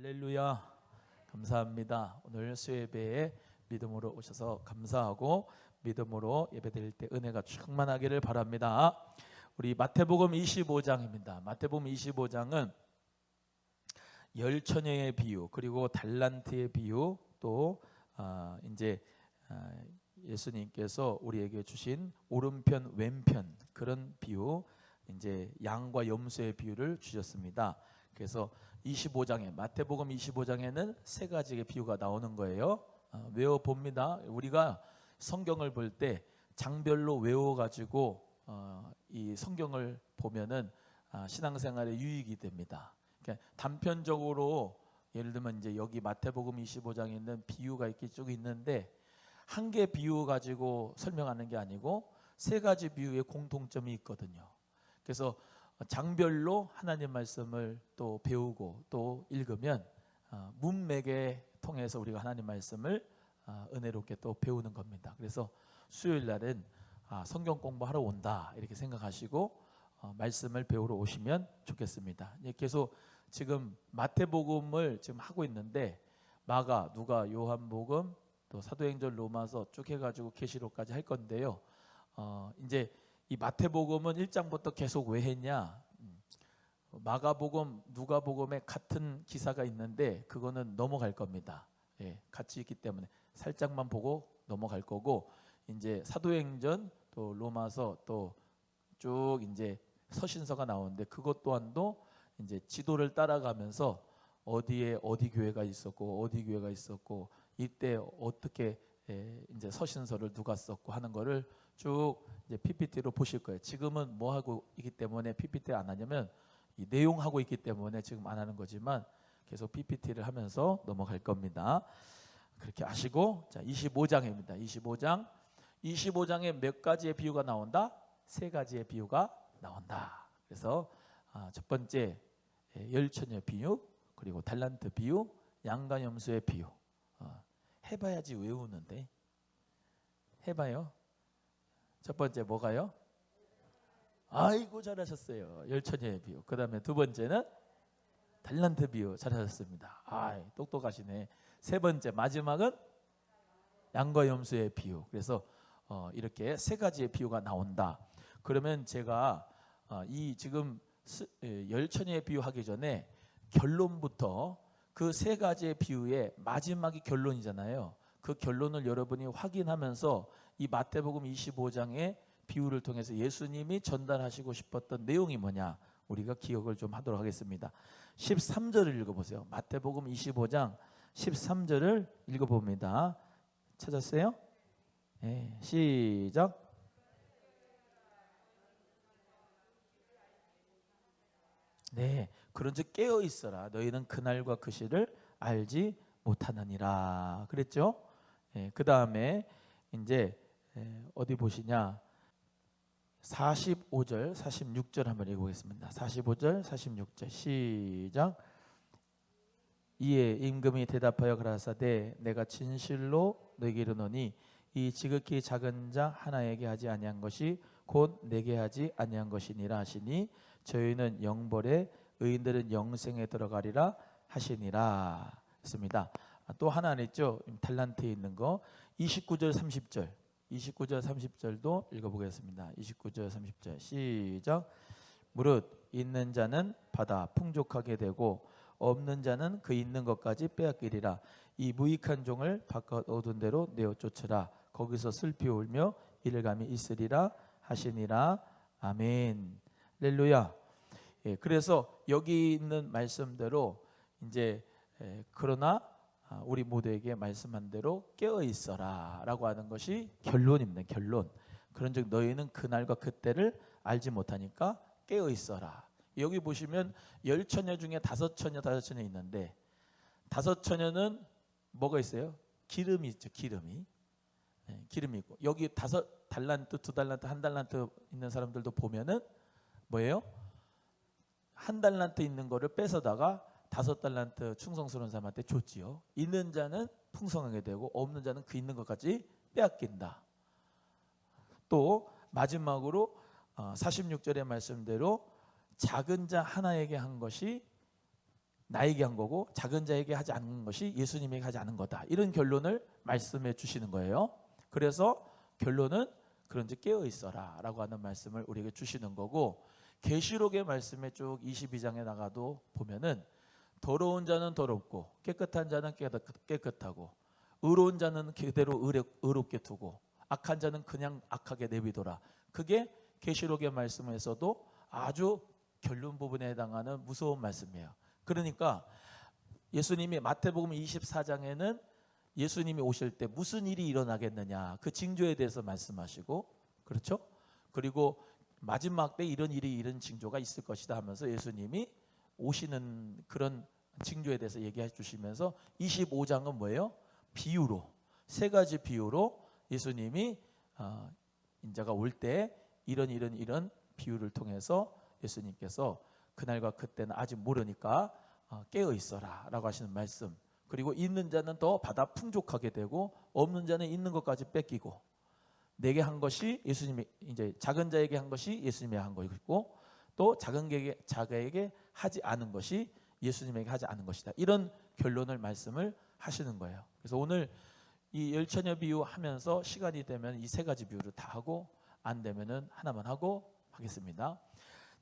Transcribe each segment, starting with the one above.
할렐루야. 감사합니다. 오늘 수예배에 믿음으로 오셔서 감사하고 믿음으로 예배드릴 때 은혜가 충만하기를 바랍니다. 우리 마태복음 25장입니다. 마태복음 25장은 열 처녀의 비유, 그리고 달란트의 비유, 또 이제 예수님께서 우리에게 주신 오른편 왼편 그런 비유, 이제 양과 염소의 비유를 주셨습니다. 그래서 25장에 마태복음 25장에는 세 가지의 비유가 나오는 거예요. 외워 봅니다. 우리가 성경을 볼 때 장별로 외워 가지고 이 성경을 보면은 신앙생활에 유익이 됩니다. 그러니까 단편적으로 예를 들면 이제 여기 마태복음 25장에 있는 비유가 이렇게 쭉 있는데 한 개 비유 가지고 설명하는 게 아니고 세 가지 비유의 공통점이 있거든요. 그래서 장별로 하나님 말씀을 또 배우고 또 읽으면 문맥에 통해서 우리가 하나님 말씀을 은혜롭게 또 배우는 겁니다. 그래서 수요일 날은 성경 공부하러 온다 이렇게 생각하시고 말씀을 배우러 오시면 좋겠습니다. 계속 지금 마태복음을 지금 하고 있는데 마가, 누가, 요한복음, 또 사도행전, 로마서 쭉 해가지고 계시록까지 할 건데요. 이제 이 마태복음은 1장부터 계속 왜 했냐? 마가복음, 누가복음에 같은 기사가 있는데 그거는 넘어갈 겁니다. 예, 같이 있기 때문에 살짝만 보고 넘어갈 거고, 이제 사도행전, 또 로마서, 또 쭉 이제 서신서가 나오는데 그것 또한도 이제 지도를 따라가면서 어디에 어디 교회가 있었고 어디 교회가 있었고 이때 어떻게 이제 서신서를 누가 썼고 하는 거를 쭉 이제 PPT로 보실 거예요. 지금은 뭐 하고 있기 때문에 PPT 안 하냐면 이 내용 하고 있기 때문에 지금 안 하는 거지만 계속 PPT를 하면서 넘어갈 겁니다. 그렇게 아시고, 자 25장입니다. 25장에 몇 가지의 비유가 나온다? 세 가지의 비유가 나온다. 그래서 첫 번째 열처녀 비유, 그리고 달란트 비유, 양과 염소의 비유. 해봐야지 외우는데 해봐요. 첫 번째 뭐가요? 아이고 잘하셨어요. 열처녀의 비유. 그 다음에 두 번째는 달란트 비유. 잘하셨습니다. 똑똑하시네. 세 번째 마지막은 양과 염소의 비유. 그래서 이렇게 세 가지의 비유가 나온다. 그러면 제가 이 지금 열처녀의 비유 하기 전에 결론부터 그 세 가지의 비유의 마지막이 결론이잖아요. 그 결론을 여러분이 확인하면서 이 마태복음 25장의 비유를 통해서 예수님이 전달하시고 싶었던 내용이 뭐냐 우리가 기억을 좀 하도록 하겠습니다. 13절을 읽어보세요. 마태복음 25장 13절을 읽어봅니다. 찾았어요? 네, 시작. 네, 그런즉 깨어 있어라. 너희는 그날과 그 시를 알지 못하느니라. 그랬죠? 그 다음에 이제 어디 보시냐? 45절, 46절 한번 읽어보겠습니다. 45절, 46절 시작. 이에 임금이 대답하여 가라사대 내가 진실로 너희에게 이르노니 이 지극히 작은 자 하나에게 하지 아니한 것이 곧 내게 하지 아니한 것이니라 하시니 저희는 영벌에 의인들은 영생에 들어가리라 하시니라 했습니다. 또 하나 있죠. 달란트에 있는 거 29절 30절 29절 30절도 읽어보겠습니다. 29절 30절 시작. 무릇 있는 자는 받아 풍족하게 되고 없는 자는 그 있는 것까지 빼앗기리라. 이 무익한 종을 바깥 어두운 데로 내어 쫓으라. 거기서 슬피 울며 이를감이 있으리라 하시니라. 아멘. 할렐루야. 그래서 여기 있는 말씀대로 이제 그러나 우리 모두에게 말씀한 대로 깨어 있어라라고 하는 것이 결론입니다. 결론. 그런즉 너희는 그날과 그때를 알지 못하니까 깨어 있어라. 여기 보시면 열 처녀 중에 다섯 처녀 있는데 다섯 처녀는 뭐가 있어요? 기름이 있죠. 기름이 있고 여기 다섯 달란트, 두 달란트, 한 달란트 있는 사람들도 보면은 뭐예요? 한 달란트 있는 거를 뺏어다가 다섯 달란트 충성스러운 사람한테 줬지요. 있는 자는 풍성하게 되고 없는 자는 그 있는 것까지 빼앗긴다. 또 마지막으로 46절의 말씀대로 작은 자 하나에게 한 것이 나에게 한 거고 작은 자에게 하지 않은 것이 예수님에게 하지 않은 거다. 이런 결론을 말씀해 주시는 거예요. 그래서 결론은 그런즉 깨어 있어라 라고 하는 말씀을 우리에게 주시는 거고, 계시록의 말씀에 쭉 22장에 나가도 보면은 더러운 자는 더럽고 깨끗한 자는 깨끗하고 의로운 자는 그대로 의롭게 두고 악한 자는 그냥 악하게 내비둬라. 그게 계시록의 말씀에서도 아주 결론 부분에 해당하는 무서운 말씀이에요. 그러니까 예수님이 마태복음 24장에는 예수님이 오실 때 무슨 일이 일어나겠느냐, 그 징조에 대해서 말씀하시고, 그렇죠? 그리고 마지막 때 이런 징조가 있을 것이다 하면서 예수님이 오시는 그런 징조에 대해서 얘기해 주시면서 25장은 뭐예요? 비유로, 세 가지 비유로 예수님이 인자가 올 때 이런 비유를 통해서 예수님께서 그날과 그때는 아직 모르니까 깨어 있어라 라고 하시는 말씀, 그리고 있는 자는 더 받아 풍족하게 되고 없는 자는 있는 것까지 뺏기고, 내게 한 것이 예수님이, 이제 작은 자에게 한 것이 예수님이 한 것이고 또 작은 자에게 하지 않은 것이 예수님에게 하지 않은 것이다. 이런 결론을 말씀을 하시는 거예요. 그래서 오늘 이 열처녀 비유 하면서 시간이 되면 이 세 가지 비유를 다 하고, 안 되면은 하나만 하고 하겠습니다.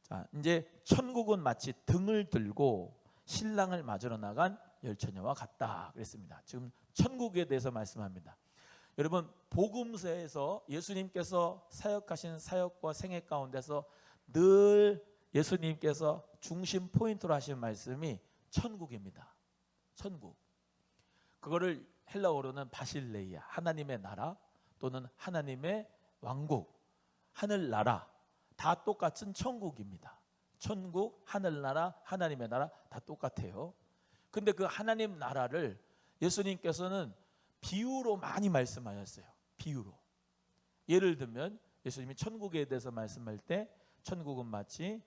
자, 이제 천국은 마치 등을 들고 신랑을 맞으러 나간 열처녀와 같다 그랬습니다. 지금 천국에 대해서 말씀합니다. 여러분, 복음서에서 예수님께서 사역하신 사역과 생애 가운데서 늘 예수님께서 중심 포인트로 하신 말씀이 천국입니다. 천국. 그거를 헬라어로는 바실레이아, 하나님의 나라 또는 하나님의 왕국, 하늘나라, 다 똑같은 천국입니다. 천국, 하늘나라, 하나님의 나라 다 똑같아요. 근데 그 하나님 나라를 예수님께서는 비유로 많이 말씀하셨어요. 비유로. 예를 들면 예수님이 천국에 대해서 말씀할 때 천국은 마치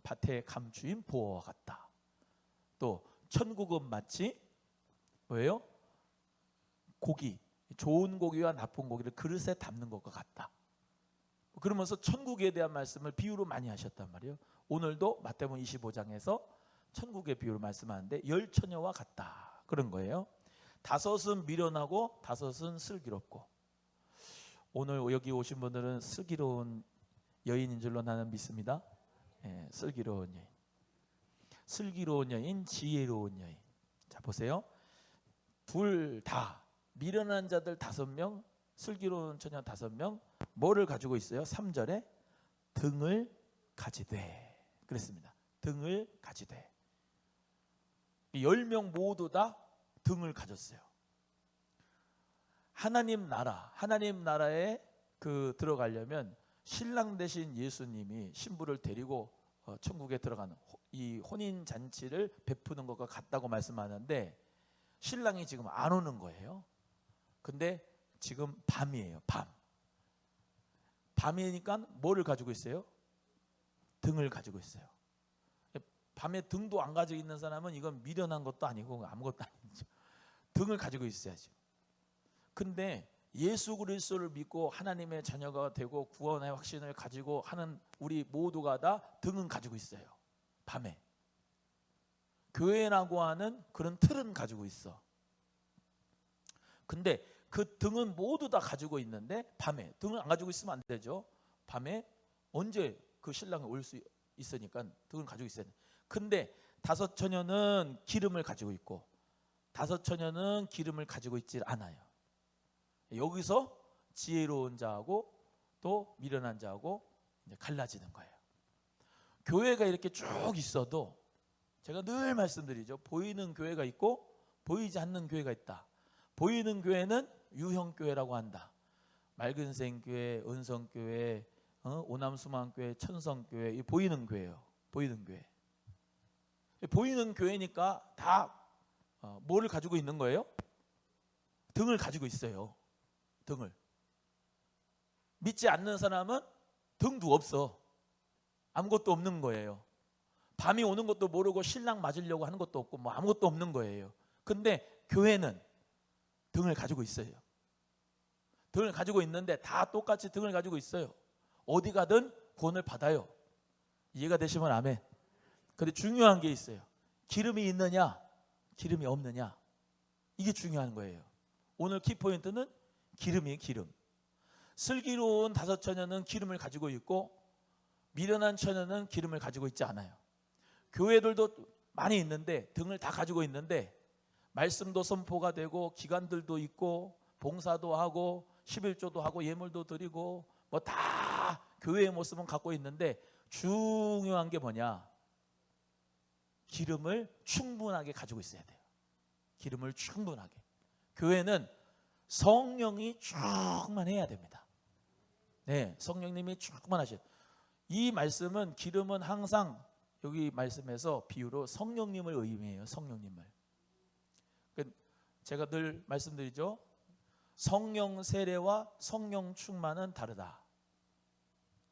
밭에 감추인 보화와 같다. 또 천국은 마치 뭐예요? 고기, 좋은 고기와 나쁜 고기를 그릇에 담는 것과 같다. 그러면서 천국에 대한 말씀을 비유로 많이 하셨단 말이에요. 오늘도 마태복음 25장에서 천국의 비유를 말씀하는데 열처녀와 같다 그런 거예요. 다섯은 미련하고 다섯은 슬기롭고. 오늘 여기 오신 분들은 슬기로운 여인인 줄로 나는 믿습니다. 슬기로운 여인. 슬기로운 여인, 지혜로운 여인. 자, 보세요. 둘 다 미련한 자들 5명, 슬기로운 처녀 5명, 뭐를 가지고 있어요? 3절에 등을 가지되 그랬습니다. 등을 가지되. 10명 모두 다 등을 가졌어요. 하나님 나라에 들어가려면 신랑 대신 예수님이 신부를 데리고 천국에 들어가는 이 혼인 잔치를 베푸는 것과 같다고 말씀하는데, 신랑이 지금 안 오는 거예요. 근데 지금 밤이에요. 밤이니까 뭐를 가지고 있어요? 등을 가지고 있어요. 밤에 등도 안 가지고 있는 사람은 이건 미련한 것도 아니고 아무것도 아니죠. 등을 가지고 있어야죠. 근데 예수 그리스도를 믿고 하나님의 자녀가 되고 구원의 확신을 가지고 하는 우리 모두가 다 등은 가지고 있어요. 밤에. 교회라고 하는 그런 틀은 가지고 있어. 근데 그 등은 모두 다 가지고 있는데 밤에 등을 안 가지고 있으면 안 되죠. 밤에 언제 그 신랑이 올 수 있으니까 등을 가지고 있어야 돼. 근데 5 처녀는 기름을 가지고 있고 5 처녀는 기름을 가지고 있지 않아요. 여기서 지혜로운 자하고 또 미련한 자하고 이제 갈라지는 거예요. 교회가 이렇게 쭉 있어도 제가 늘 말씀드리죠. 보이는 교회가 있고 보이지 않는 교회가 있다. 보이는 교회는 유형교회라고 한다. 맑은생교회, 은성교회, 오남수만교회, 천성교회, 이 보이는 교회예요. 보이는 교회. 보이는 교회니까 다 뭐를 가지고 있는 거예요? 등을 가지고 있어요. 등을. 믿지 않는 사람은 등도 없어. 아무것도 없는 거예요. 밤이 오는 것도 모르고 신랑 맞으려고 하는 것도 없고 뭐 아무것도 없는 거예요. 근데 교회는 등을 가지고 있어요. 등을 가지고 있는데 다 똑같이 등을 가지고 있어요. 어디 가든 구원을 받아요. 이해가 되시면 아멘. 근데 중요한 게 있어요. 기름이 있느냐, 기름이 없느냐, 이게 중요한 거예요. 오늘 키포인트는 기름이에요. 기름. 슬기로운 다섯 처녀는 기름을 가지고 있고 미련한 처녀는 기름을 가지고 있지 않아요. 교회들도 많이 있는데 등을 다 가지고 있는데 말씀도 선포가 되고 기관들도 있고 봉사도 하고 11조도 하고 예물도 드리고 뭐 다 교회의 모습은 갖고 있는데 중요한 게 뭐냐? 기름을 충분하게 가지고 있어야 돼요. 기름을 충분하게. 교회는 성령이 충만해야 됩니다. 네, 성령님이 충만하셔야 돼요. 이 말씀은 기름은 항상 여기 말씀에서 비유로 성령님을 의미해요. 성령님을. 제가 늘 말씀드리죠. 성령 세례와 성령 충만은 다르다.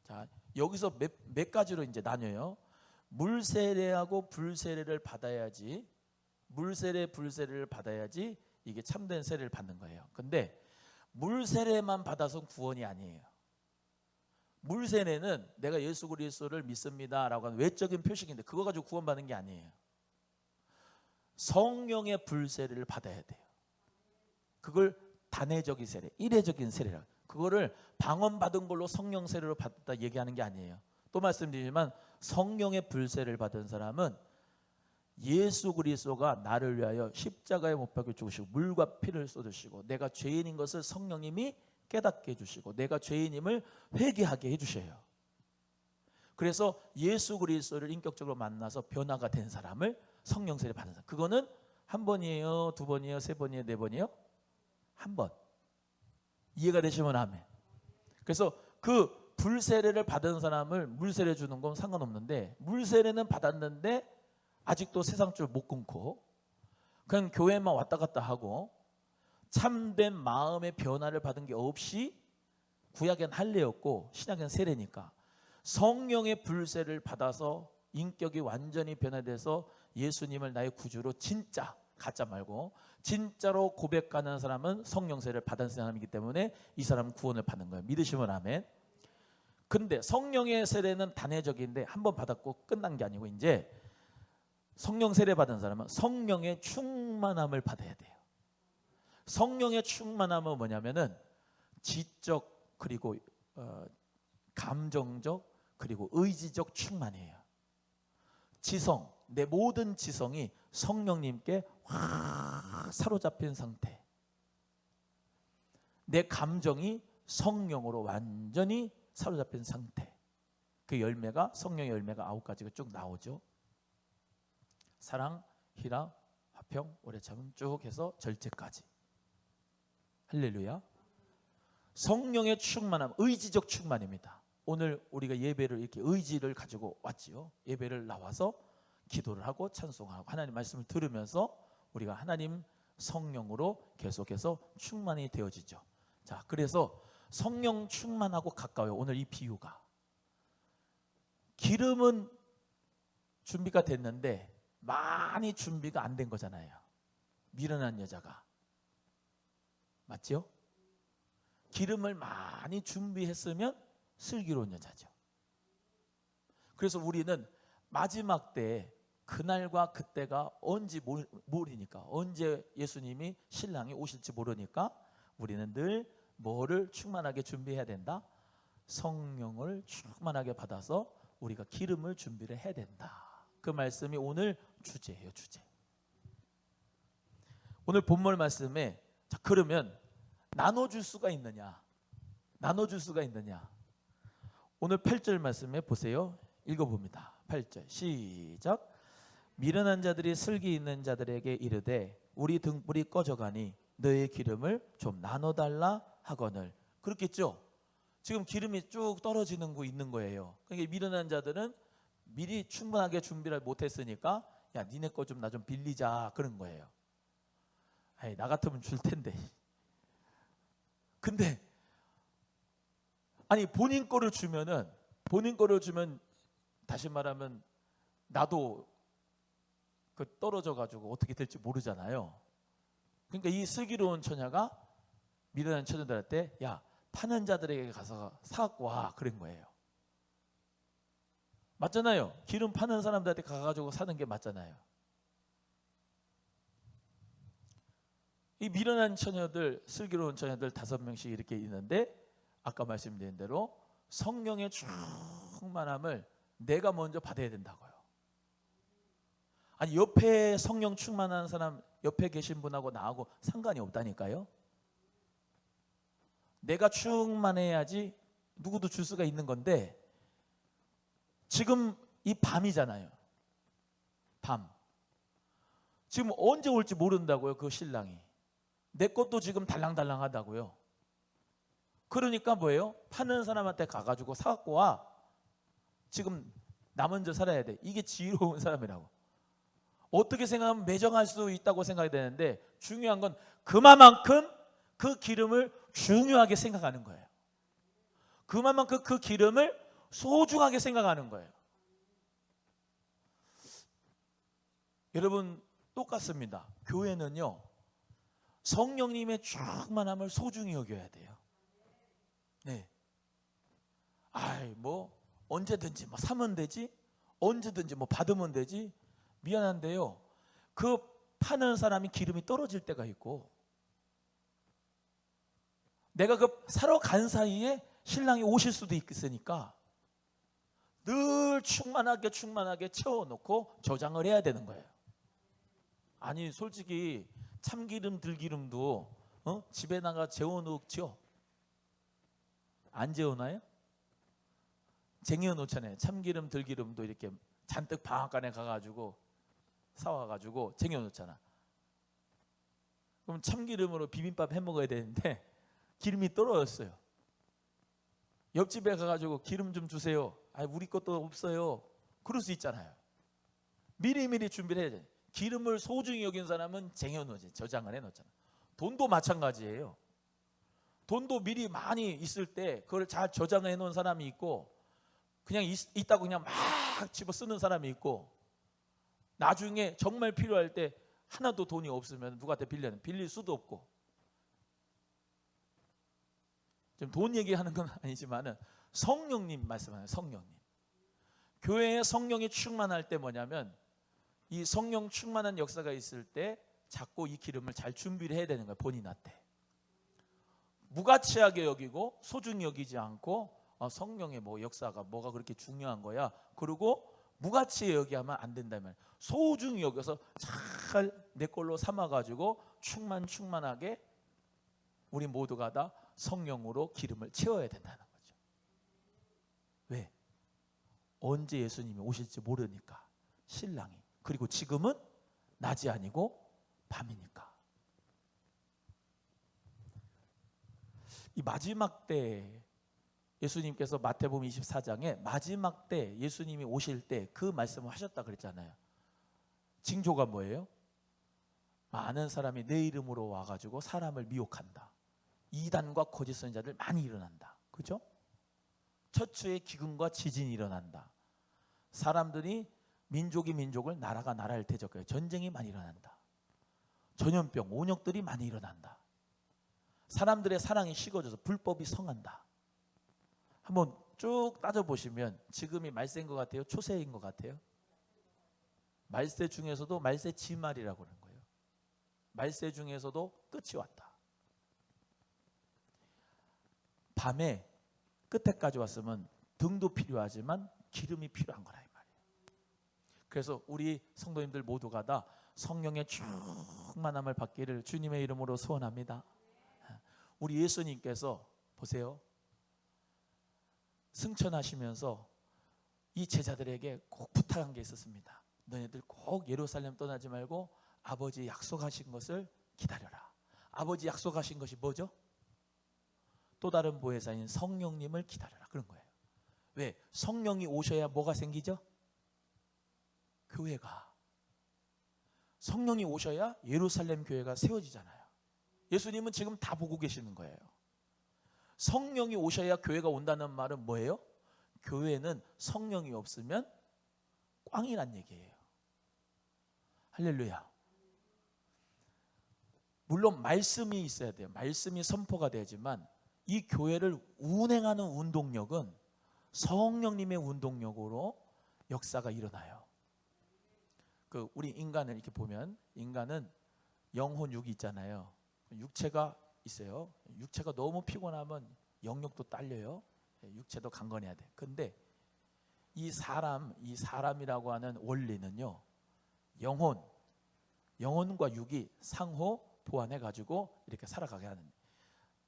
자, 여기서 몇 가지로 이제 나뉘어요. 물 세례하고 불 세례를 받아야지, 물 세례, 불 세례를 받아야지 이게 참된 세례를 받는 거예요. 근데 물 세례만 받아서 구원이 아니에요. 물 세례는 내가 예수 그리스도를 믿습니다라고 하는 외적인 표식인데 그거 가지고 구원받는 게 아니에요. 성령의 불 세례를 받아야 돼요. 그걸 단회적인 세례, 일회적인 세례라. 그거를 방언받은 걸로 성령 세례로 받았다 얘기하는 게 아니에요. 또 말씀드리지만 성령의 불 세례를 받은 사람은 예수 그리스도가 나를 위하여 십자가에 못 박혀 죽으시고 물과 피를 쏟으시고 내가 죄인인 것을 성령님이 깨닫게 해주시고 내가 죄인임을 회개하게 해주셔요. 그래서 예수 그리스도를 인격적으로 만나서 변화가 된 사람을 성령 세례 받은 사람. 그거는 한 번이에요, 두 번이에요, 세 번이에요, 네 번이에요? 한 번. 이해가 되시면 아멘. 그래서 그 불 세례를 받은 사람을 물 세례 주는 건 상관없는데 물 세례는 받았는데 아직도 세상 줄 못 끊고 그냥 교회만 왔다 갔다 하고 참된 마음의 변화를 받은 게 없이 구약엔 할례였고 신약엔 세례니까 성령의 불세를 받아서 인격이 완전히 변화돼서 예수님을 나의 구주로 진짜 가짜 말고 진짜로 고백하는 사람은 성령 세례를 받은 사람이기 때문에 이 사람은 구원을 받는 거예요. 믿으시면 아멘. 근데 성령의 세례는 단회적인데 한 번 받았고 끝난 게 아니고 이제 성령 세례 받은 사람은 성령의 충만함을 받아야 돼요. 성령의 충만함은 뭐냐면은 지적 그리고 감정적 그리고 의지적 충만이에요. 지성, 내 모든 지성이 성령님께 확 사로잡힌 상태. 내 감정이 성령으로 완전히 사로잡힌 상태. 그 열매가 성령의 열매가 9가지가 쭉 나오죠. 사랑, 희락, 화평, 오래 참음 쭉 해서 절제까지. 할렐루야. 성령의 충만함, 의지적 충만입니다. 오늘 우리가 예배를 이렇게 의지를 가지고 왔지요. 예배를 나와서 기도를 하고 찬송하고 하나님 말씀을 들으면서 우리가 하나님 성령으로 계속해서 충만이 되어지죠. 자, 그래서 성령 충만하고 가까워요. 오늘 이 비유가. 기름은 준비가 됐는데 많이 준비가 안 된 거잖아요. 미련한 여자가. 맞죠? 기름을 많이 준비했으면 슬기로운 여자죠. 그래서 우리는 마지막 때 그날과 그때가 언제 모르니까 언제 예수님이 신랑이 오실지 모르니까 우리는 늘 뭐를 충만하게 준비해야 된다? 성령을 충만하게 받아서 우리가 기름을 준비를 해야 된다. 그 말씀이 오늘 주제예요. 주제. 오늘 본문 말씀에 자 그러면 나눠줄 수가 있느냐? 나눠줄 수가 있느냐? 오늘 8절 말씀에 보세요. 읽어봅니다. 8절 시작. 미련한 자들이 슬기 있는 자들에게 이르되 우리 등불이 꺼져가니 너의 기름을 좀 나눠달라 하거늘. 그렇겠죠? 지금 기름이 쭉 떨어지는 거 있는 거예요. 그러니까 미련한 자들은 미리 충분하게 준비를 못했으니까 야 니네 거 좀 나 좀 빌리자 그런 거예요. 아이, 나 같으면 줄 텐데. 근데 아니 본인 거를 주면 다시 말하면 나도 그 떨어져 가지고 어떻게 될지 모르잖아요. 그러니까 이 슬기로운 처녀가 미련한 처녀들한테 야 파는 자들에게 가서 사갖고 와 그런 거예요. 맞잖아요. 기름 파는 사람들한테 가가지고 사는 게 맞잖아요. 이 미련한 처녀들, 슬기로운 처녀들 5명씩 이렇게 있는데 아까 말씀드린 대로 성령의 충만함을 내가 먼저 받아야 된다고요. 아니 옆에 성령 충만한 사람 옆에 계신 분하고 나하고 상관이 없다니까요. 내가 충만해야지 누구도 줄 수가 있는 건데 지금 이 밤이잖아요. 밤. 지금 언제 올지 모른다고요. 그 신랑이. 내 것도 지금 달랑달랑하다고요. 그러니까 뭐예요? 파는 사람한테 가가지고 사갖고 와. 지금 나 먼저 살아야 돼. 이게 지혜로운 사람이라고. 어떻게 생각하면 매정할 수 있다고 생각이 되는데 중요한 건 그만큼 그 기름을 중요하게 생각하는 거예요. 그만큼 그 기름을 소중하게 생각하는 거예요. 여러분 똑같습니다. 교회는요 성령님의 충만함을 소중히 여겨야 돼요. 네. 아이 뭐 언제든지 뭐 사면 되지, 언제든지 뭐 받으면 되지. 미안한데요. 그 파는 사람이 기름이 떨어질 때가 있고 내가 그 사러 간 사이에 신랑이 오실 수도 있으니까 늘 충만하게 채워놓고 저장을 해야 되는 거예요. 아니 솔직히 참기름 들기름도 집에다가 재워놓죠? 안 재워놔요? 쟁여놓잖아요. 참기름 들기름도 이렇게 잔뜩 방앗간에 가가지고 사와가지고 쟁여놓잖아. 그럼 참기름으로 비빔밥 해먹어야 되는데 기름이 떨어졌어요. 옆집에 가가지고 기름 좀 주세요. 아 우리 것도 없어요. 그럴 수 있잖아요. 미리미리 준비를 해야 돼. 기름을 소중히 여긴 사람은 쟁여놓지, 저장을 해놓잖아. 돈도 마찬가지예요. 돈도 미리 많이 있을 때 그걸 잘 저장해 놓은 사람이 있고 그냥 있다고 그냥 막 집어 쓰는 사람이 있고 나중에 정말 필요할 때 하나도 돈이 없으면 누구한테 빌릴 수도 없고. 지금 돈 얘기하는 건 아니지만은 성령님 말씀하세요. 성령님. 교회에 성령이 충만할 때 뭐냐면 이 성령 충만한 역사가 있을 때 자꾸 이 기름을 잘 준비를 해야 되는 거예요. 본인한테. 무가치하게 여기고 소중히 여기지 않고 성령의 뭐 역사가 뭐가 그렇게 중요한 거야. 그리고 무가치에 여기하면 안 된다면 소중히 여겨서 잘 내 걸로 삼아가지고 충만하게 우리 모두가 다 성령으로 기름을 채워야 된다는 거죠. 왜? 언제 예수님이 오실지 모르니까. 신랑이. 그리고 지금은 낮이 아니고 밤이니까. 이 마지막 때 예수님께서 마태복음 24장에 마지막 때 예수님이 오실 때 그 말씀을 하셨다 그랬잖아요. 징조가 뭐예요? 많은 사람이 내 이름으로 와가지고 사람을 미혹한다. 이단과 거짓 선지자들 많이 일어난다. 그죠? 처추의 기근과 지진이 일어난다. 사람들이 민족이 민족을, 나라가 나라를 대적해요. 전쟁이 많이 일어난다. 전염병, 온역들이 많이 일어난다. 사람들의 사랑이 식어져서 불법이 성한다. 한번 쭉 따져보시면 지금이 말세인 것 같아요? 초세인 것 같아요? 말세 중에서도 말세 지말이라고 하는 거예요. 말세 중에서도 끝이 왔다. 밤에 끝에까지 왔으면 등도 필요하지만 기름이 필요한 거라 이 말이에요. 그래서 우리 성도님들 모두가 다 성령의 충만함을 받기를 주님의 이름으로 소원합니다. 우리 예수님께서 보세요. 승천하시면서 이 제자들에게 꼭 부탁한 게 있었습니다. 너희들 꼭 예루살렘 떠나지 말고 아버지 약속하신 것을 기다려라. 아버지 약속하신 것이 뭐죠? 또 다른 보혜사인 성령님을 기다려라. 그런 거예요. 왜? 성령이 오셔야 뭐가 생기죠? 교회가. 성령이 오셔야 예루살렘 교회가 세워지잖아요. 예수님은 지금 다 보고 계시는 거예요. 성령이 오셔야 교회가 온다는 말은 뭐예요? 교회는 성령이 없으면 꽝이란 얘기예요. 할렐루야. 물론 말씀이 있어야 돼요. 말씀이 선포가 되지만 이 교회를 운행하는 운동력은 성령님의 운동력으로 역사가 일어나요. 우리 인간을 이렇게 보면 인간은 영혼 육이 있잖아요. 육체가 있어요. 육체가 너무 피곤하면 영역도 딸려요. 육체도 강건해야 돼. 근데 이 사람이라고 하는 원리는요, 영혼과 육이 상호 보완해 가지고 이렇게 살아가게 하는.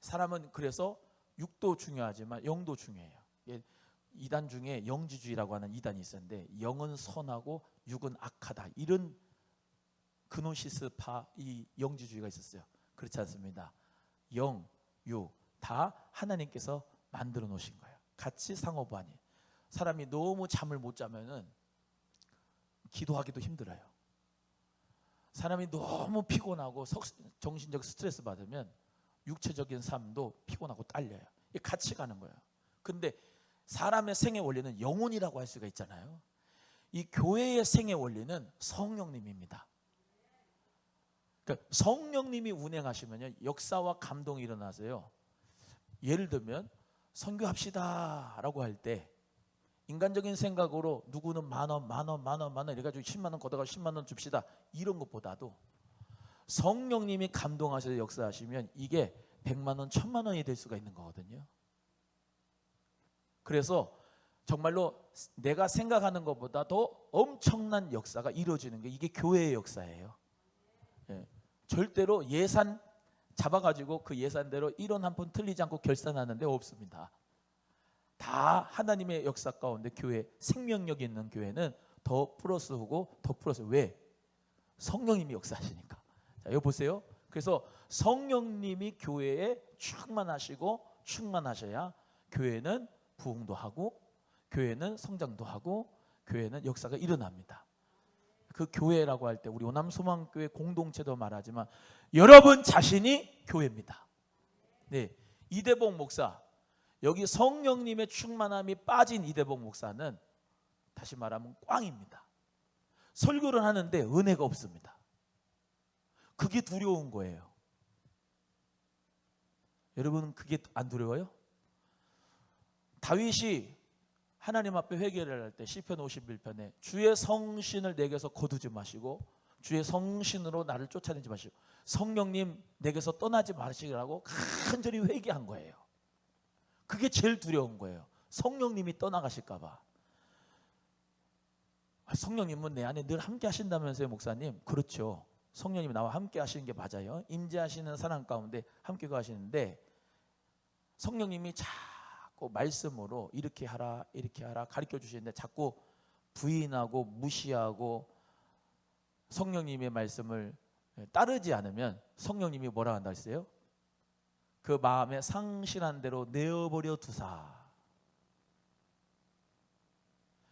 사람은 그래서 육도 중요하지만 영도 중요해요. 이단 중에 영지주의라고 하는 이단이 있었는데, 영은 선하고 육은 악하다, 이런 그노시스파 이 영지주의가 있었어요. 그렇지 않습니다. 영, 육 다 하나님께서 만들어 놓으신 거예요. 같이 상호보완이. 사람이 너무 잠을 못 자면은 기도하기도 힘들어요. 사람이 너무 피곤하고 정신적 스트레스 받으면 육체적인 삶도 피곤하고 딸려요. 이게 같이 가는 거예요. 근데 사람의 생애 원리는 영혼이라고 할 수가 있잖아요. 이 교회의 생애 원리는 성령님입니다. 그러니까 성령님이 운행하시면요, 역사와 감동이 일어나서요. 예를 들면 선교합시다 라고 할 때 인간적인 생각으로 누구는 만원 이래가지고 10만원 걷어가 10만원 줍시다, 이런 것보다도 성령님이 감동하셔서 역사하시면 이게 100만원 1000만원이 될 수가 있는 거거든요. 그래서 정말로 내가 생각하는 것보다 더 엄청난 역사가 이루어지는 게 이게 교회의 역사예요. 절대로 예산 잡아가지고 그 예산대로 1원 한 푼 틀리지 않고 결산하는 데 없습니다. 다 하나님의 역사 가운데 교회, 생명력이 있는 교회는 더 플러스고 더 플러스. 왜? 성령님이 역사하시니까. 자, 여기 보세요. 그래서 성령님이 교회에 충만하셔야 교회는 부흥도 하고, 교회는 성장도 하고, 교회는 역사가 일어납니다. 그 교회라고 할 때 우리 오남소망교회 공동체도 말하지만 여러분 자신이 교회입니다. 네, 이대복 목사, 여기 성령님의 충만함이 빠진 이대복 목사는 다시 말하면 꽝입니다. 설교를 하는데 은혜가 없습니다. 그게 두려운 거예요. 여러분, 그게 안 두려워요? 다윗이 하나님 앞에 회개를 할 때 시편 51편에 주의 성신을 내게서 거두지 마시고 주의 성신으로 나를 쫓아내지 마시고 성령님 내게서 떠나지 마시라고 간절히 회개한 거예요. 그게 제일 두려운 거예요. 성령님이 떠나가실까 봐. 성령님은 내 안에 늘 함께 하신다면서요, 목사님? 그렇죠. 성령님이 나와 함께 하시는 게 맞아요. 임재하시는 사람 가운데 함께 하시는데, 성령님이 자꾸 말씀으로 이렇게 하라 가르쳐 주시는데 자꾸 부인하고 무시하고 성령님의 말씀을 따르지 않으면 성령님이 뭐라 한다 했어요? 그 마음에 상실한 대로 내어버려 두사.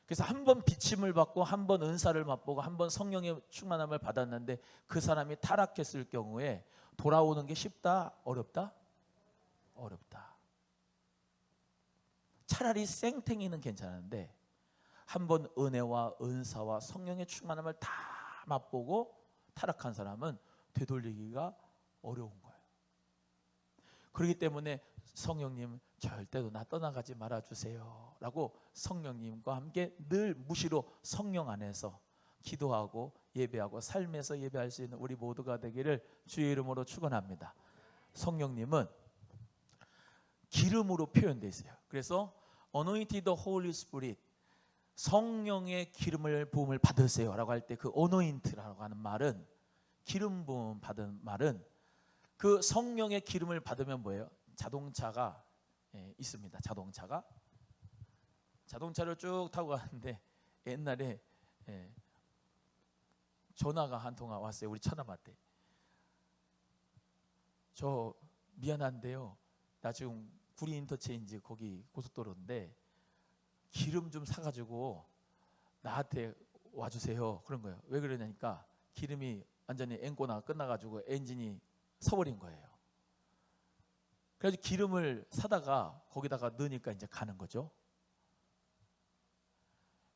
그래서 한 번 비침을 받고 한 번 은사를 맛보고 한 번 성령의 충만함을 받았는데 그 사람이 타락했을 경우에 돌아오는 게 쉽다? 어렵다? 어렵다. 차라리 생탱이는 괜찮은데 한 번 은혜와 은사와 성령의 충만함을 다 맛보고 타락한 사람은 되돌리기가 어려운 거예요. 그렇기 때문에 성령님 절대로 나 떠나가지 말아주세요 라고 성령님과 함께 늘 무시로 성령 안에서 기도하고 예배하고 삶에서 예배할 수 있는 우리 모두가 되기를 주의 이름으로 축원합니다. 성령님은 기름으로 표현되어 있어요. 그래서 Anointed Holy Spirit, 성령의 기름을 부음을 받으세요 라고 할 때 그 Anoint라고 하는 말은, 기름 부음 받은 말은, 그 성령의 기름을 받으면 뭐예요? 자동차가 있습니다. 자동차를 쭉 타고 가는데 옛날에 전화가 한 통화 왔어요. 우리 처남한테. 저 미안한데요, 나 지금 구리 인터체인지 거기 고속도로인데 기름 좀 사가지고 나한테 와주세요. 그런 거예요. 왜 그러냐니까 기름이 완전히 앵꼬나가 끝나가지고 엔진이 서버린 거예요. 그래서 기름을 사다가 거기다가 넣으니까 이제 가는 거죠.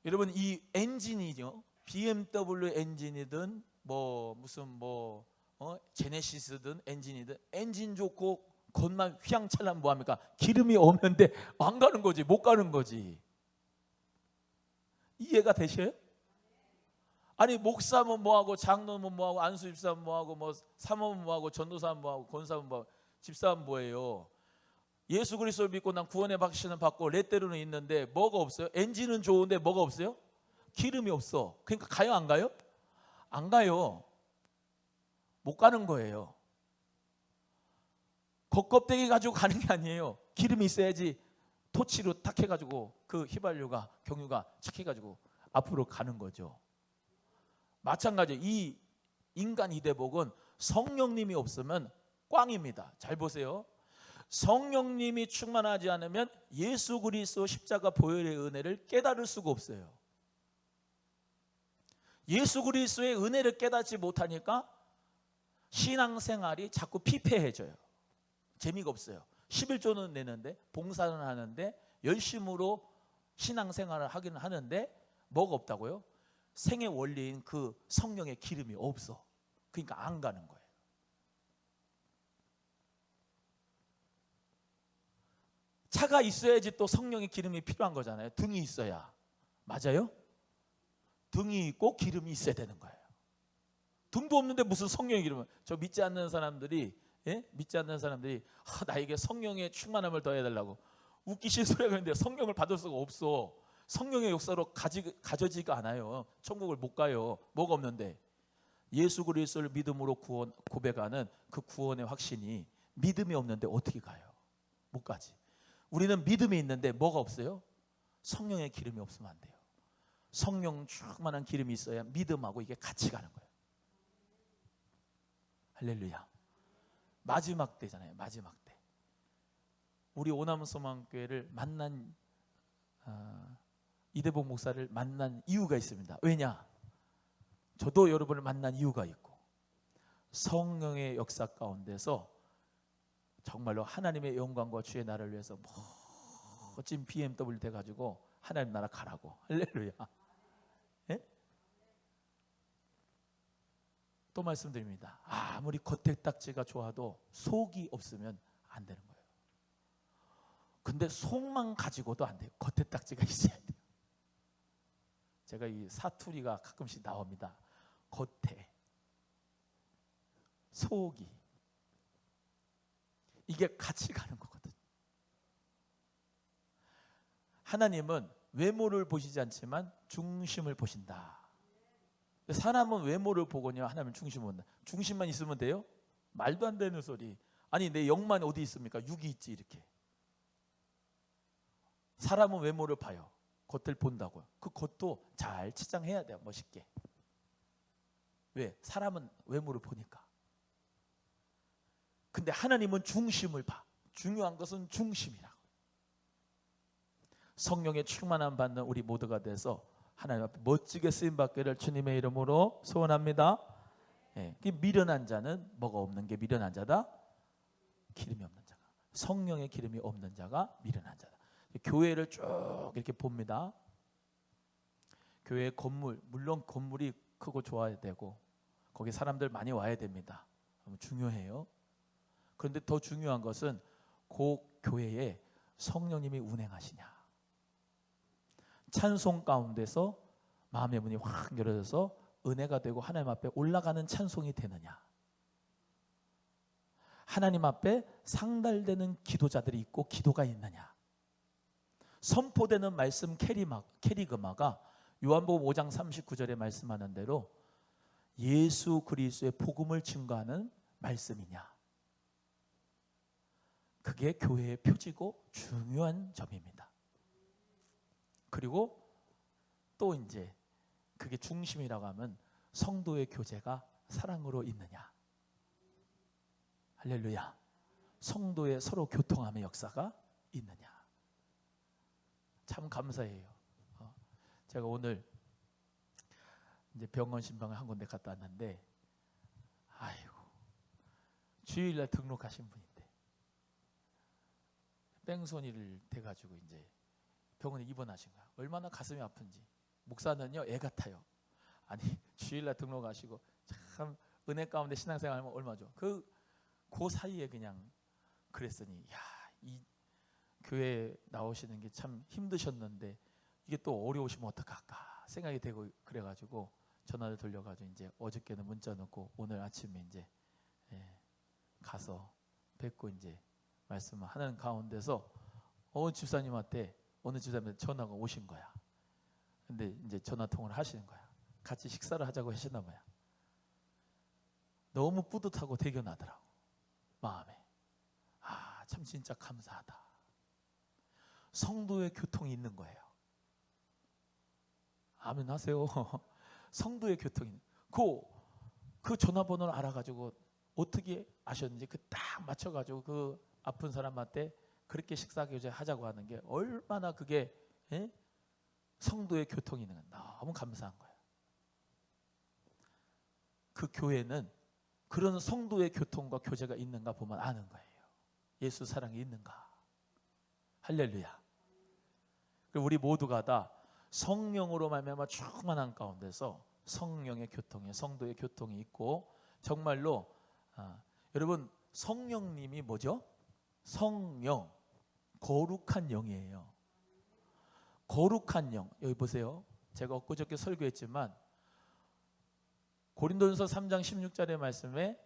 여러분, 이 엔진이요, BMW 엔진이든 무슨 제네시스든 엔진이든, 엔진 좋고 겉만 휘황찬란 뭐합니까? 기름이 오면데 안 가는 거지, 못 가는 거지. 이해가 되셔요? 아니 목사면 뭐하고, 장로면 뭐하고, 안수집사면 뭐하고, 뭐 사모면 뭐하고, 전도사면 뭐하고, 권사면 뭐하고, 집사면 뭐예요? 예수 그리스도를 믿고 난 구원의 확신을 받고 레떼로는 있는데 뭐가 없어요? 엔진은 좋은데 뭐가 없어요? 기름이 없어. 그러니까 가요 안 가요? 안 가요. 못 가는 거예요. 겉껍데기 가지고 가는 게 아니에요. 기름이 있어야지 토치로 탁 해가지고 그 휘발유가, 경유가 착 해가지고 앞으로 가는 거죠. 마찬가지 이 인간 이대복은 성령님이 없으면 꽝입니다. 잘 보세요. 성령님이 충만하지 않으면 예수 그리스도 십자가 보혈의 은혜를 깨달을 수가 없어요. 예수 그리스도의 은혜를 깨닫지 못하니까 신앙생활이 자꾸 피폐해져요. 재미가 없어요. 11조는 내는데, 봉사는 하는데, 열심으로 신앙생활을 하기는 하는데 뭐가 없다고요? 생의 원리인 그 성령의 기름이 없어. 그러니까 안 가는 거예요. 차가 있어야지 또 성령의 기름이 필요한 거잖아요. 등이 있어야. 맞아요? 등이 있고 기름이 있어야 되는 거예요. 등도 없는데 무슨 성령의 기름을. 저 믿지 않는 사람들이, 믿지 않는 사람들이 나에게 성령의 충만함을 더해달라고 웃기신 소리가 있는데 성령을 받을 수가 없어. 성령의 역사로 가져지가 않아요. 천국을 못 가요. 뭐가 없는데. 예수 그리스도를 믿음으로 고백하는 그 구원의 확신이 믿음이 없는데 어떻게 가요? 못 가지. 우리는 믿음이 있는데 뭐가 없어요? 성령의 기름이 없으면 안 돼요. 성령 충만한 기름이 있어야 믿음하고 이게 같이 가는 거예요. 할렐루야. 마지막 때잖아요. 마지막 때. 우리 오남소망교회를 만난 이대복 목사를 만난 이유가 있습니다. 왜냐? 저도 여러분을 만난 이유가 있고, 성령의 역사 가운데서 정말로 하나님의 영광과 주의 나라를 위해서 멋진 BMW 돼가지고 하나님 나라 가라고. 할렐루야. 예? 또 말씀드립니다. 아무리 겉에딱지가 좋아도 속이 없으면 안 되는 거예요. 근데 속만 가지고도 안 돼요. 겉에딱지가 있어야 돼요. 제가 이 사투리가 가끔씩 나옵니다. 겉에, 속이, 이게 같이 가는 거거든요. 하나님은 외모를 보시지 않지만 중심을 보신다. 사람은 외모를 보거든요. 하나님은 중심을 본다. 중심만 있으면 돼요? 말도 안 되는 소리. 아니 내 영만 어디 있습니까? 육이 있지 이렇게. 사람은 외모를 봐요. 겉을 본다고요. 그 겉도 잘 치장해야 돼요. 멋있게. 왜? 사람은 외모를 보니까. 근데 하나님은 중심을 봐. 중요한 것은 중심이라고. 성령의 충만함 받는 우리 모두가 돼서 하나님 앞에 멋지게 쓰임받기를 주님의 이름으로 소원합니다. 미련한 자는 뭐가 없는 게 미련한 자다? 기름이 없는 자가. 성령의 기름이 없는 자가 미련한 자다. 교회를 쭉 이렇게 봅니다. 교회 건물, 물론 건물이 크고 좋아야 되고 거기 사람들 많이 와야 됩니다. 중요해요. 그런데 더 중요한 것은 그 교회에 성령님이 운행하시냐. 찬송 가운데서 마음의 문이 확 열어져서 은혜가 되고 하나님 앞에 올라가는 찬송이 되느냐. 하나님 앞에 상달되는 기도자들이 있고 기도가 있느냐. 선포되는 말씀 캐리그마가 요한복음 5장 39절에 말씀하는 대로 예수 그리스도의 복음을 증거하는 말씀이냐. 그게 교회의 표지고 중요한 점입니다. 그리고 또 이제 그게 중심이라고 하면 성도의 교제가 사랑으로 있느냐. 할렐루야. 성도의 서로 교통함의 역사가 있느냐. 참 감사해요. 제가 오늘 이제 병원 신방을 한 군데 갔다 왔는데, 아이고, 주일날 등록하신 분인데 뺑소니를 대가지고 이제 병원에 입원하신 거야. 얼마나 가슴이 아픈지. 목사는요 애 같아요. 아니 주일날 등록하시고 참 은혜 가운데 신앙생활하면 얼마죠. 그 사이에 그냥 그랬으니 이 교회 나오시는 게 참 힘드셨는데 이게 또 어려우시면 어떡할까 생각이 되고 그래가지고 전화를 돌려가지고 이제 어저께는 문자 넣고 오늘 아침에 이제 가서 뵙고 이제 말씀하는 가운데서 어느 집사님한테 전화가 오신 거야. 근데 이제 전화 통화를 하시는 거야. 같이 식사를 하자고 하시나 봐요. 너무 뿌듯하고 대견하더라고. 마음에. 아, 참 진짜 감사하다. 성도의 교통이 있는 거예요. 아멘 하세요. 성도의 교통이. 그 전화번호를 알아가지고 어떻게 아셨는지 그 딱 맞춰가지고 그 아픈 사람한테 그렇게 식사 교제 하자고 하는 게 얼마나 그게 성도의 교통이 있는 거예요. 너무 감사한 거예요. 그 교회는 그런 성도의 교통과 교제가 있는가 보면 아는 거예요. 예수 사랑이 있는가. 할렐루야. 그리고 우리 모두가 다 성령으로 말미암아 충만한 가운데서 성령의 교통에 성도의 교통이 있고 정말로 여러분 성령님이 뭐죠? 성령, 거룩한 영이에요. 거룩한 영. 여기 보세요. 제가 엊그저께 설교했지만 고린도전서 3장 16절의 말씀에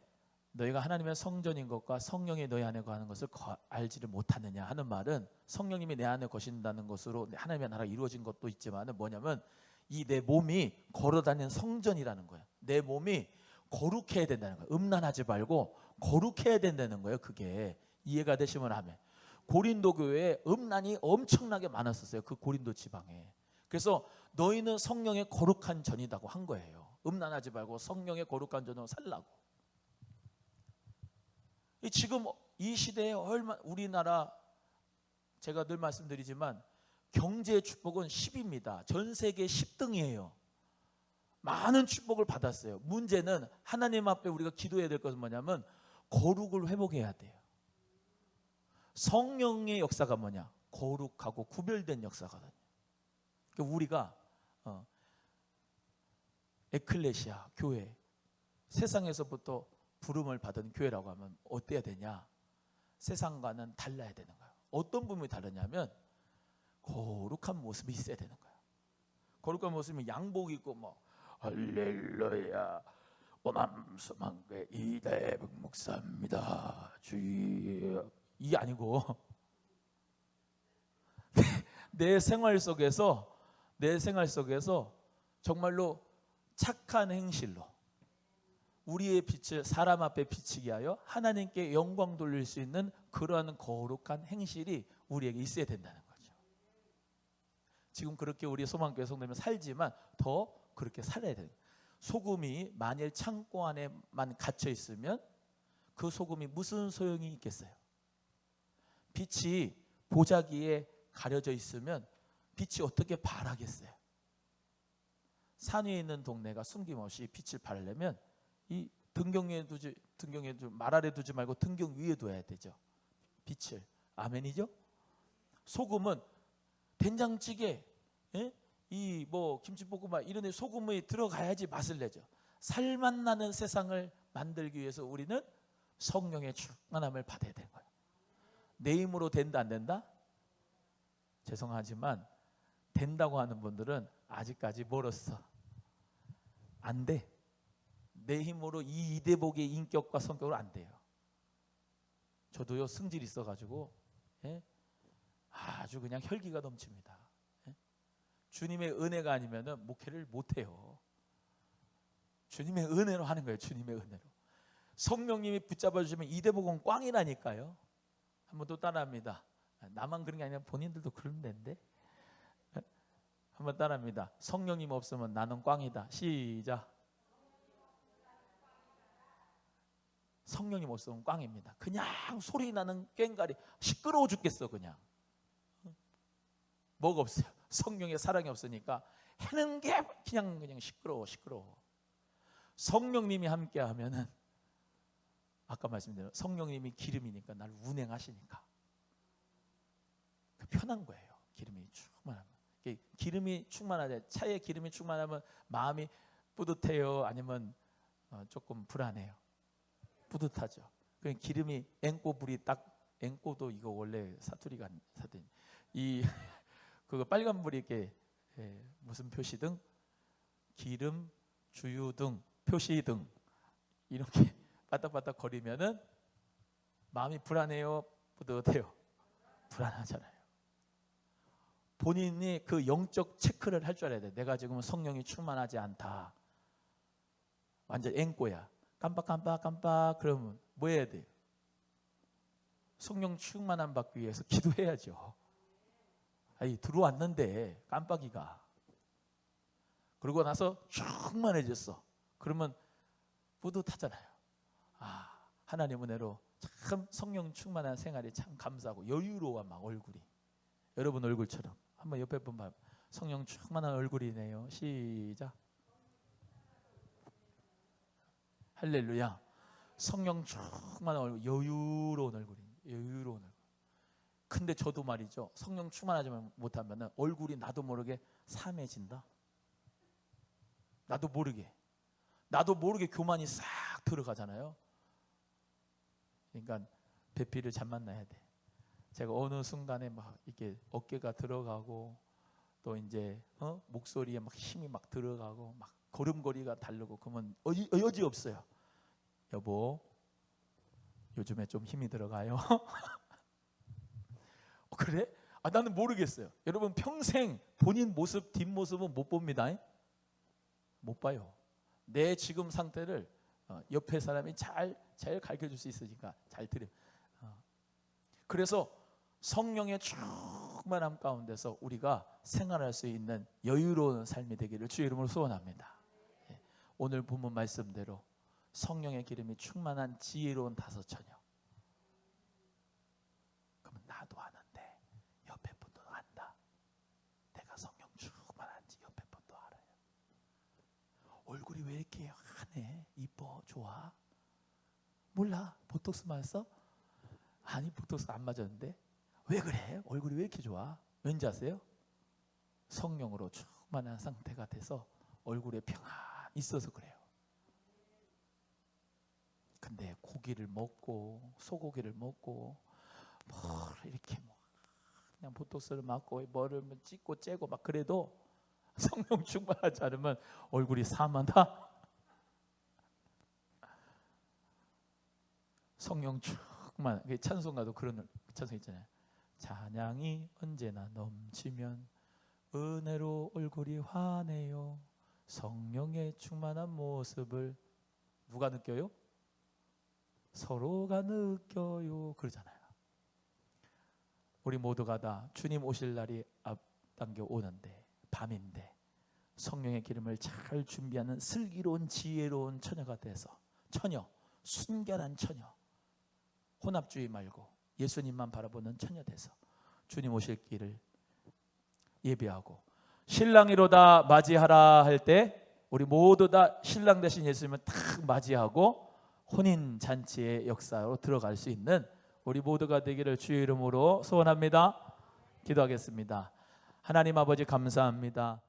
너희가 하나님의 성전인 것과 성령이 너희 안에 거하는 것을 알지를 못하느냐 하는 말은 성령님이 내 안에 거신다는 것으로 하나님의 나라가 이루어진 것도 있지만 뭐냐면 이 내 몸이 걸어다니는 성전이라는 거예요. 내 몸이 거룩해야 된다는 거예요. 음란하지 말고 거룩해야 된다는 거예요. 그게 이해가 되시면 아멘. 고린도 교회에 음란이 엄청나게 많았었어요. 그 고린도 지방에. 그래서 너희는 성령의 거룩한 전이라고 한 거예요. 음란하지 말고 성령의 거룩한 전으로 살라고. 지금 이 시대에 우리나라 제가 늘 말씀드리지만 경제의 축복은 10입니다. 전 세계 10등이에요. 많은 축복을 받았어요. 문제는 하나님 앞에 우리가 기도해야 될 것은 뭐냐면 거룩을 회복해야 돼요. 성령의 역사가 뭐냐? 거룩하고 구별된 역사거든요. 그러니까 우리가 에클레시아 교회 세상에서부터 부름을 받은 교회라고 하면 어때야 되냐? 세상과는 달라야 되는 거예요. 어떤 부분이 다르냐면 거룩한 모습이 있어야 되는 거예요. 거룩한 모습이 양복 입고 뭐 할렐루야 오남수만괴 이대백 목사입니다 주의 이게 아니고 내 생활 속에서 정말로 착한 행실로 우리의 빛을 사람 앞에 비치게 하여 하나님께 영광 돌릴 수 있는 그러한 거룩한 행실이 우리에게 있어야 된다는 거죠. 지금 그렇게 우리 소망교회 성도님은 살지만 더 그렇게 살아야 돼요. 소금이 만일 창고 안에만 갇혀 있으면 그 소금이 무슨 소용이 있겠어요? 빛이 보자기에 가려져 있으면 빛이 어떻게 발하겠어요? 산 위에 있는 동네가 숨김없이 빛을 발하려면 이 등경에 두지 말 아래 두지 말고 등경 위에 둬야 되죠. 빛을. 아멘이죠? 소금은 된장찌개, 이 뭐 김치볶음밥 이런 데 소금이 들어가야지 맛을 내죠. 살맛 나는 세상을 만들기 위해서 우리는 성령의 충만함을 받아야 되는 거예요. 내 힘으로 된다 안 된다? 죄송하지만 된다고 하는 분들은 아직까지 멀었어. 안 돼. 내 힘으로 이 이대복의 인격과 성격으로 안 돼요. 저도요 승질이 있어가지고 아주 그냥 혈기가 넘칩니다. 주님의 은혜가 아니면은 목회를 못해요. 주님의 은혜로 하는 거예요. 주님의 은혜로. 성령님이 붙잡아 주시면 이대복은 꽝이라니까요. 한번 또 따라합니다. 나만 그런 게 아니라 본인들도 그러면 되는데. 한번 따라합니다. 성령님 없으면 나는 꽝이다. 시작. 성령님 없으면 꽝입니다. 그냥 소리 나는 꽹가리 시끄러워 죽겠어. 그냥 뭐가 없어요. 성령의 사랑이 없으니까 하는 게 그냥 시끄러워. 성령님이 함께하면은 아까 말씀드린 성령님이 기름이니까 나를 운행하시니까 편한 거예요. 기름이 충만하면. 기름이 충만하대. 차에 기름이 충만하면 마음이 뿌듯해요? 아니면 조금 불안해요? 뿌듯하죠. 그 기름이 앵꼬불이 딱 앵꼬도 이거 원래 사투리가 사투리. 이 그거 빨간 불이 이렇게 무슨 표시등 기름 주유등, 표시등 이렇게 바닥바닥 거리면은 마음이 불안해요, 뿌듯해요? 불안하잖아요. 본인이 그 영적 체크를 할 줄 알아야 돼. 내가 지금 성령이 충만하지 않다. 완전 앵꼬야. 깜빡 그러면 뭐 해야 돼요? 성령 충만함 받기 위해서 기도해야죠. 아니, 들어왔는데 깜빡이가. 그러고 나서 충만해졌어. 그러면 뿌듯하잖아요. 아, 하나님 은혜로 참 성령 충만한 생활이 참 감사하고 여유로워 막 얼굴이. 여러분 얼굴처럼 한번 옆에 분 봐. 성령 충만한 얼굴이네요. 시작. 할렐루야. 성령 충만한 얼굴, 여유로운 얼굴이. 여유로운 얼굴. 근데 저도 말이죠. 성령 충만하지 못하면 얼굴이 나도 모르게 삼해진다. 나도 모르게 교만이 싹 들어가잖아요. 그러니까 배필을 잘 만나야 돼. 제가 어느 순간에 막 이렇게 어깨가 들어가고 또 이제 목소리에 막 힘이 막 들어가고 막 걸음걸이가 다르고 그러면 여지 없어요. 여보, 요즘에 좀 힘이 들어가요. 그래? 아, 나는 모르겠어요. 여러분 평생 본인 모습 뒷모습은 못 봅니다. 못 봐요. 내 지금 상태를 옆에 사람이 잘 가르쳐줄 수 있으니까 잘 들여. 그래서 성령의 충만함 가운데서 우리가 생활할 수 있는 여유로운 삶이 되기를 주의 이름으로 소원합니다. 오늘 본문 말씀대로 성령의 기름이 충만한 지혜로운 다섯 처녀. 그러면 나도 아는데 옆에 분도 안다. 내가 성령 충만한지 옆에 분도 알아요. 얼굴이 왜 이렇게 하네? 이뻐? 좋아? 몰라. 보톡스 맞았어? 아니, 보톡스 안 맞았는데. 왜 그래? 얼굴이 왜 이렇게 좋아? 왠지 아세요? 성령으로 충만한 상태가 돼서 얼굴에 평안 있어서 그래요. 근데 고기를 먹고 소고기를 먹고 뭐 이렇게 뭐 그냥 보톡스를 맞고 뭐를 찍고 째고 막 그래도 성령 충만하지 않으면 얼굴이 사만다. 성령 충만. 찬송가도 그런 찬송 있잖아요. 찬양이 언제나 넘치면 은혜로 얼굴이 환해요. 성령의 충만한 모습을 누가 느껴요? 서로가 느껴요. 그러잖아요. 우리 모두가 다 주님 오실 날이 앞당겨 오는데 밤인데 성령의 기름을 잘 준비하는 슬기로운 지혜로운 처녀가 돼서 처녀, 순결한 처녀, 혼합주의 말고 예수님만 바라보는 처녀 돼서 주님 오실 길을 예배하고 신랑이로다 맞이하라 할 때 우리 모두 다 신랑 대신 예수님을 탁 맞이하고 혼인 잔치의 역사로 들어갈 수 있는 우리 모두가 되기를 주의 이름으로 소원합니다. 기도하겠습니다. 하나님 아버지 감사합니다.